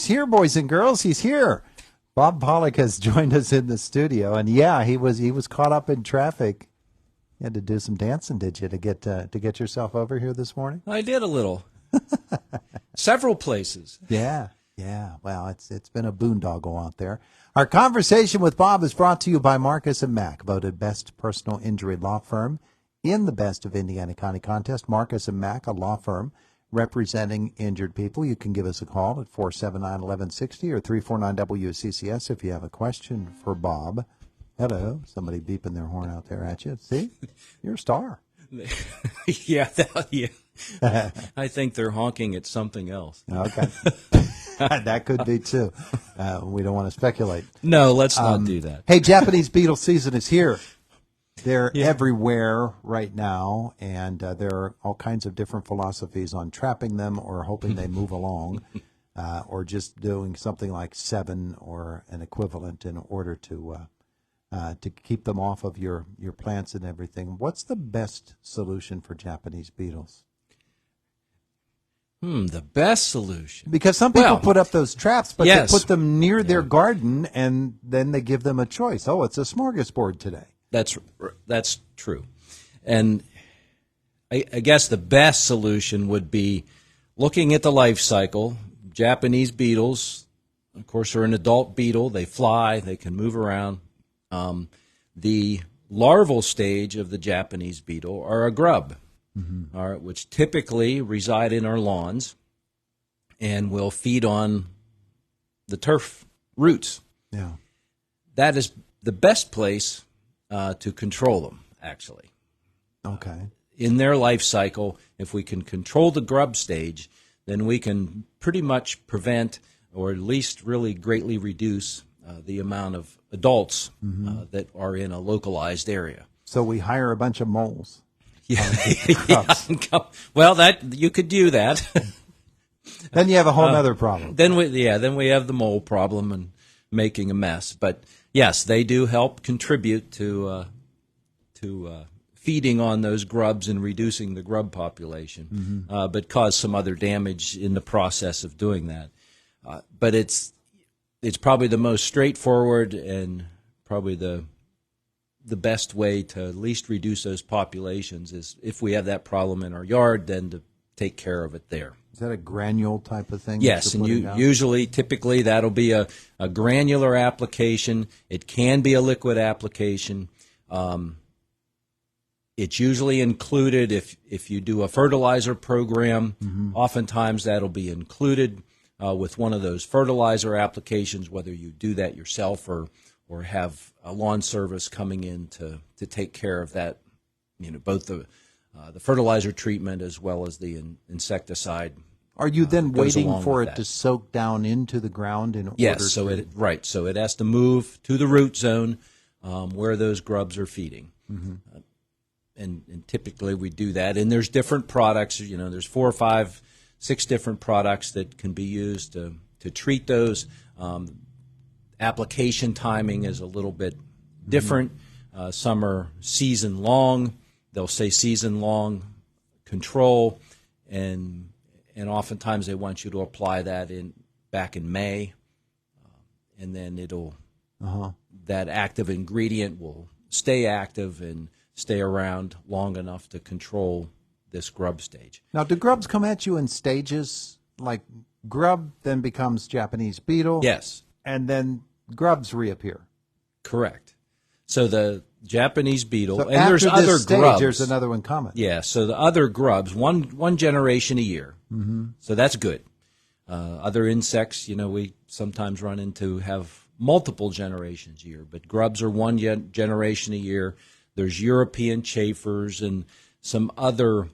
He's here, boys and girls. He's here. Bob Pollock has joined us in the studio, and yeah, he was caught up in traffic. You had to do some dancing, did you, to get yourself over here this morning? I did a little. Several places. Yeah. Well, it's been a boondoggle out there. Our conversation with Bob is brought to you by Marcus & Mack, voted best personal injury law firm in the Best of Indiana County contest. Marcus & Mack, a law firm representing injured people. You can give us a call at 479-1160 or 349-WCCS if you have a question for Bob. Hello. Somebody beeping their horn out there at you. See? You're a star. Yeah. I think they're honking at something else. Okay. That could be, too. We don't want to speculate. No, let's not do that. Hey, Japanese Beetle season is here. They're everywhere right now, and there are all kinds of different philosophies on trapping them or hoping they move along, or just doing something like 7 or an equivalent in order to keep them off of your plants and everything. What's the best solution for Japanese beetles? The best solution. Because some people put up those traps, but yes. they put them near their garden, and then they give them a choice. Oh, it's a smorgasbord today. That's true. And I guess the best solution would be looking at the life cycle. Japanese beetles, of course, are an adult beetle. They fly. They can move around. The larval stage of the Japanese beetle are a grub, all right, which typically reside in our lawns and will feed on the turf roots. Yeah, that is the best place to control them, actually. Okay. In their life cycle, if we can control the grub stage, then we can pretty much prevent or at least really greatly reduce the amount of adults that are in a localized area. So we hire a bunch of moles. Yeah. Well, that you could do that. Then you have a whole other problem. Then we have the mole problem and making a mess. But yes, they do help contribute to feeding on those grubs and reducing the grub population, but cause some other damage in the process of doing that. But it's probably the most straightforward and probably the best way to at least reduce those populations is if we have that problem in our yard, then to take care of it there. Is that a granule type of thing? Yes, and typically, that'll be a granular application. It can be a liquid application. It's usually included if you do a fertilizer program. Oftentimes, that'll be included with one of those fertilizer applications, whether you do that yourself or have a lawn service coming in to take care of that, both the fertilizer treatment as well as the insecticide. Are you then waiting for it to soak down into the ground in order? Yes, so it has to move to the root zone where those grubs are feeding. And typically we do that. And there's different products. There's 4 or 5, 6 different products that can be used to treat those. Application timing is a little bit different. Some are season long. They'll say season long control, and oftentimes they want you to apply that back in May, and then it'll that active ingredient will stay active and stay around long enough to control this grub stage. Now, do grubs come at you in stages? Like grub then becomes Japanese beetle? Yes. And then grubs reappear? Correct. So the Japanese beetle, so and there's other stage, grubs. There's another one coming. Yeah, so the other grubs, one generation a year. So that's good. Other insects, we sometimes run into have multiple generations a year, but grubs are one generation a year. There's European chafers and some other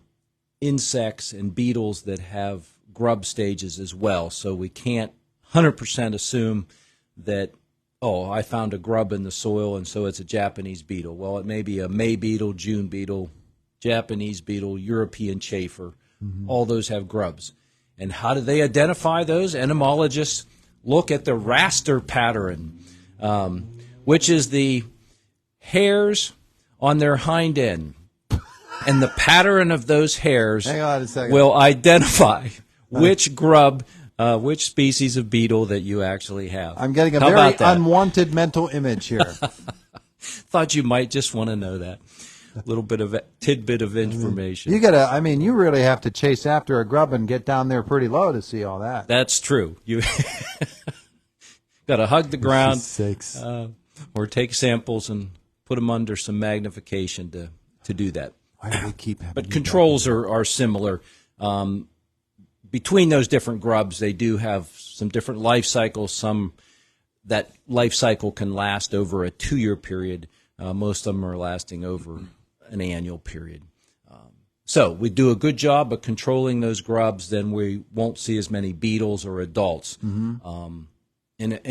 insects and beetles that have grub stages as well. So we can't 100% assume that, I found a grub in the soil and so it's a Japanese beetle. Well, it may be a May beetle, June beetle, Japanese beetle, European chafer. All those have grubs. And how do they identify those? Entomologists look at the raster pattern, which is the hairs on their hind end. And the pattern of those hairs will identify which grub which species of beetle that you actually have. I'm getting a How very about that? unwanted mental image here. Thought you might just want to know that. A little bit of a tidbit of information. You really have to chase after a grub and get down there pretty low to see all that. That's true. You got to hug the ground Sakes. or take samples and put them under some magnification to do that. Why do we keep having But you controls back? are similar. Between those different grubs, they do have some different life cycles. That life cycle can last over a 2-year period. Most of them are lasting over an annual period. So we do a good job of controlling those grubs, then we won't see as many beetles or adults. And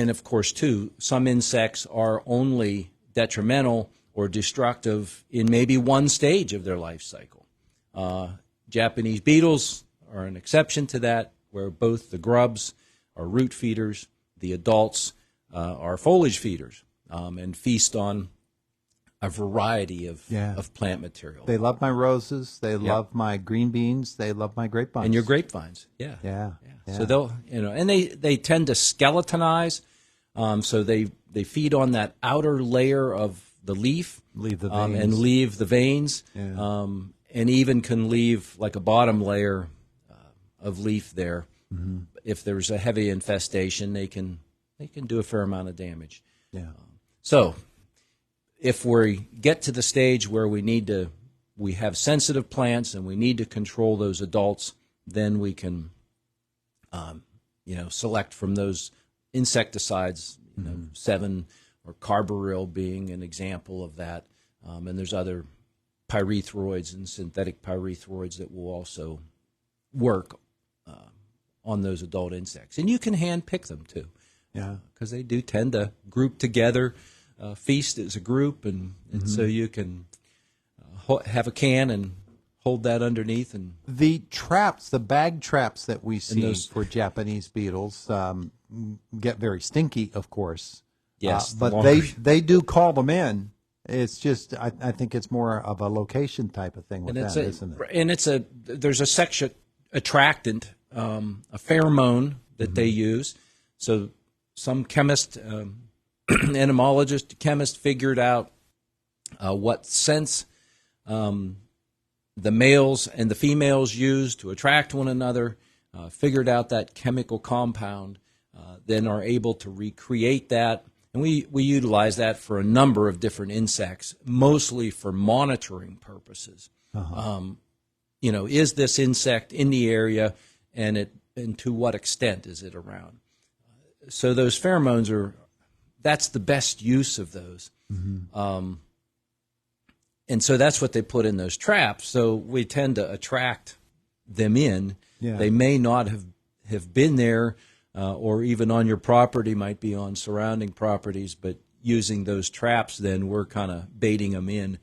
of course, too, some insects are only detrimental or destructive in maybe one stage of their life cycle. Japanese beetles are an exception to that, where both the grubs are root feeders, the adults are foliage feeders, and feast on a variety of plant material. They love my roses. They love my green beans. They love my grapevines. And your grapevines, yeah. So they'll, and they tend to skeletonize. So they feed on that outer layer of the leaf, Leave the veins. and leave the veins, and even can leave like a bottom layer of leaf there. If there's a heavy infestation, they can do a fair amount of damage. So if we get to the stage where we have sensitive plants and we need to control those adults, then we can, select from those insecticides, 7 or carbaryl being an example of that. And there's other pyrethroids and synthetic pyrethroids that will also work on those adult insects. And you can hand pick them too. Because they do tend to group together, feast as a group, and so you can have a can and hold that underneath. And the traps, the bag traps that we see for Japanese beetles get very stinky, of course. Yes, but they do call them in. It's just I think it's more of a location type of thing with that, isn't it? And there's a sexual attractant, a pheromone that they use. So some chemist, entomologist, chemist figured out what scents the males and the females use to attract one another, figured out that chemical compound, then are able to recreate that. And we utilize that for a number of different insects, mostly for monitoring purposes. Is this insect in the area, and to what extent is it around? So those pheromones that's the best use of those. And so that's what they put in those traps. So we tend to attract them in. They may not have been there, or even on your property, might be on surrounding properties, but using those traps, then we're kind of baiting them in.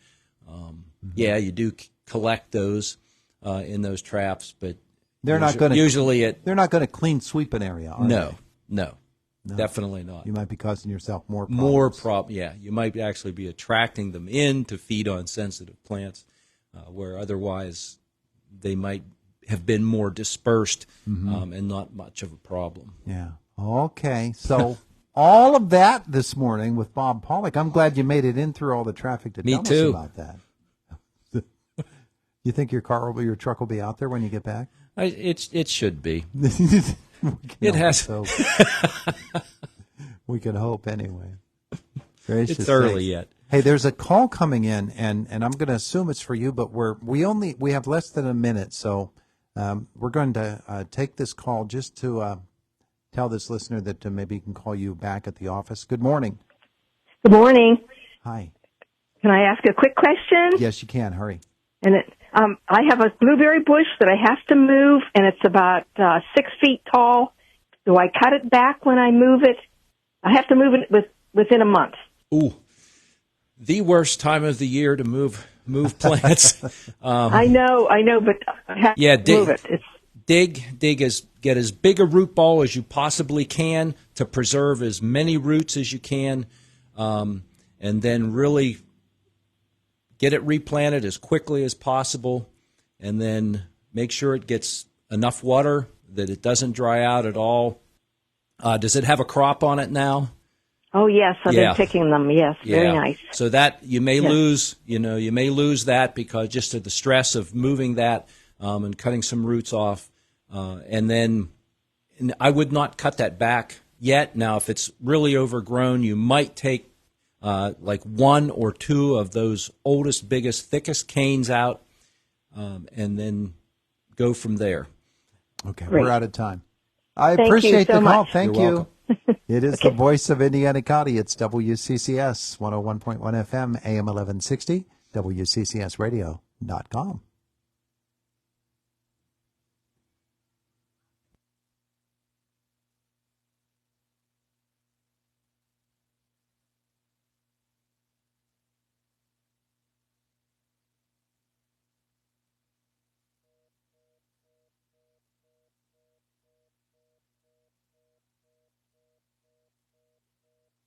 You do collect those in those traps, but they're not going to they're not going to clean sweep an area, are they? No, definitely not. You might be causing yourself more problems. You might actually be attracting them in to feed on sensitive plants, where otherwise they might have been more dispersed and not much of a problem. Okay, so all of that this morning with Bob Pollock. I'm glad you made it in through all the traffic to tell us about that. You think your truck will be out there when you get back? It should be. It has. We can hope anyway. Gracious it's early sakes. yet. Hey, there's a call coming in, and I'm going to assume it's for you, but we have less than a minute, so we're going to take this call just to tell this listener that maybe he can call you back at the office. Good morning. Good morning. Hi. Can I ask a quick question? Yes, you can. Hurry. And I have a blueberry bush that I have to move, and it's about 6 feet tall. Do I cut it back when I move it? I have to move it within a month. Ooh, the worst time of the year to move plants. I know, but I have to move it. Get as big a root ball as you possibly can to preserve as many roots as you can, and then really get it replanted as quickly as possible, and then make sure it gets enough water that it doesn't dry out at all. Does it have a crop on it now? Oh, yes, I've been picking them. Yes, very nice. So that you may lose, you may lose that because just of the stress of moving that and cutting some roots off. And I would not cut that back yet. Now, if it's really overgrown, you might take like 1 or 2 of those oldest, biggest, thickest canes out and then go from there. Okay, Great. We're out of time. I Thank appreciate you so the call. much. Thank You're you. welcome. It is the voice of Indiana County. It's WCCS 101.1 FM, AM 1160, WCCSradio.com.